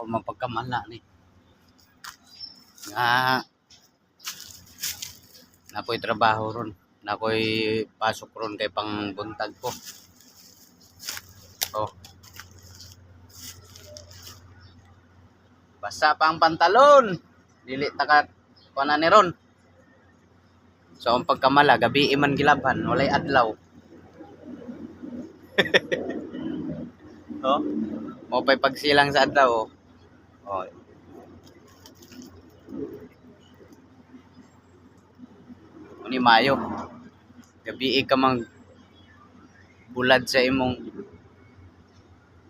trabaho mapagkamala ni nga nakoy trabaho ron, nakoy pasok ron kay pang buntag ko. Oh, basa pa ang pantalon, dili takat kuana ni ron. So ang pagkamala gabi man gilabhan, walay adlaw. Oh, mo pay pagsilang sa adlaw. Oh. Ni Mayo. Gabi ka mang bulad sa imong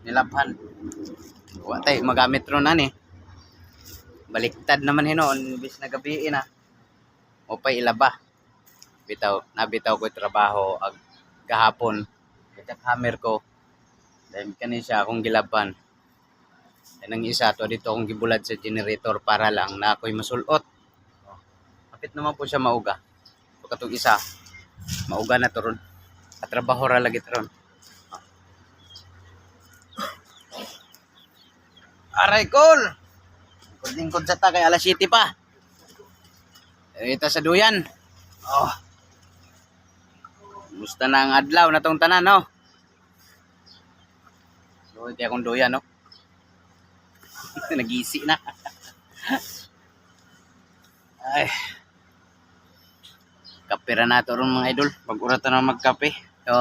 nilabhan. Wa tay magamit ron ani. Baliktad naman hinoon bis na gabi na. Mo pay ilaba. Nabitaw ko trabaho ag gahapon. Kaya hammer ko. Dahil kani siya akong gilabhan. Yan ang isa to dito akong gibulad sa generator para lang na ako'y masulot. Kapit naman po siya mauga. So katong isa, mauga na to ron. At trabaho ra lagi to ron. Aray kol! Kuding-kud sa ta kay alas 7 pa. Ito sa duyan. Oh. Musta na ang adlaw na tong tanan, no? So, hindi akong duyan, no? Nag-isi na. Ay. Kapira na ito rin mga idol. Pag-urata na magkape. So,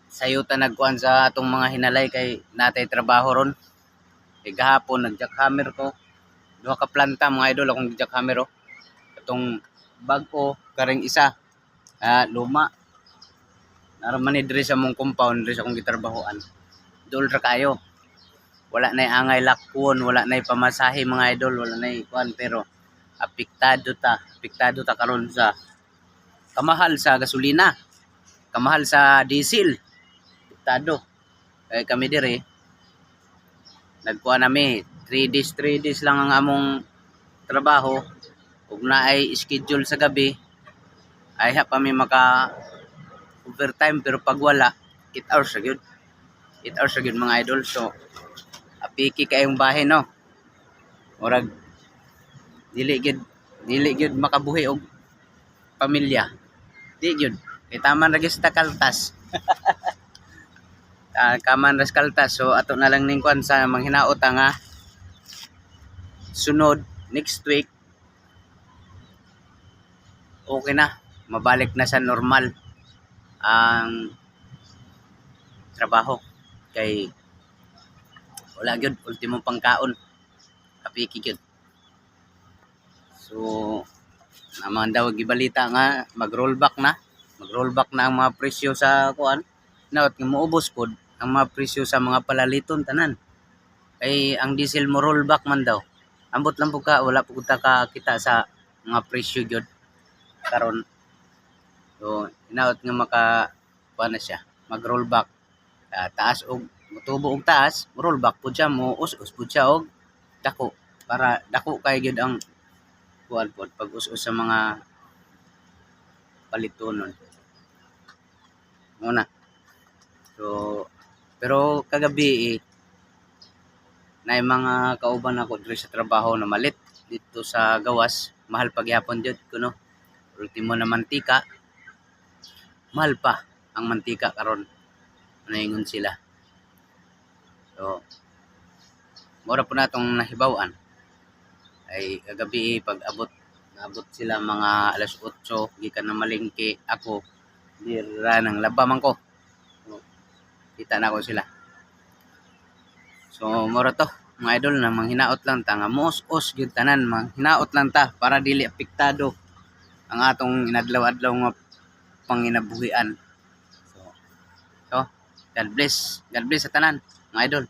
sayuta nagkuhan sa atong mga hinalay kay natay trabaho ron. Kay gahapon nag-jackhammer ko. Duha ka planta mga idol akong jackhammer, oh. Itong bag-o karing isa. Luma. Naraman ni diri sa mong compound, diri sa akong gitrabahoan. Dol ra kayo. Wala nay angay lakwon, wala nay pamasahe mga idol, wala nay kuan, pero apektado ta karon sa kamahal sa gasolina, kamahal sa diesel. Apektado. Kay kami diri nagkuha nami 3 days lang ang among trabaho. Ug naay schedule sa gabi ay ha pa mi maka overtime, pero pag wala 8 hours ra gyud. 8 hours ra gyud mga idol. So apiki kayong bahay, no? Murag dili gyud makabuhi og pamilya. Di gyud. Kay taman ra gyud sa kaltas. Kaman ras kaltas. So ato na lang ning kuan sa manghinaot nga sunod next week okay na, mabalik na sa normal ang trabaho. Kay wala gyud ultimo pangkaon, kapiki gyud. So naman daw gibalita nga mag-rollback na ang mga presyo sa kuan. Naot nga moubos pod ang mga presyo sa mga palaliton tanan. Kay ang diesel mo rollback man daw. Ambot lang pud ka, wala pud ka kita sa mga presyo gyud karon. So inaot nga maka kuan na siya, mag-rollback. Taas og mutubo og taas, rollback pud siya, mo us-us pud siya og dako para dako kay gyud ang kuan pod pag us-us sa mga palitonon. Muna. So pero kagabi nay mga kauban ako diri sa trabaho na malit dito sa gawas. Mahal pagyapon jud kuno. Ultimo na mantika. Mahal pa ang mantika karon. Naingon sila. So mura po natong nahibawan ay kagabi pag naabot sila mga alas 8 gikan na malingki ako dira nang laba man ko. So, kita na ko sila. So mura to mga idol na manghinaot lang ta nga mos-os gyud tanan, manghinaot lang ta para dili apektado ang atong inadlaw-adlaw nga panginabuhian. So God bless sa tanan mga idol.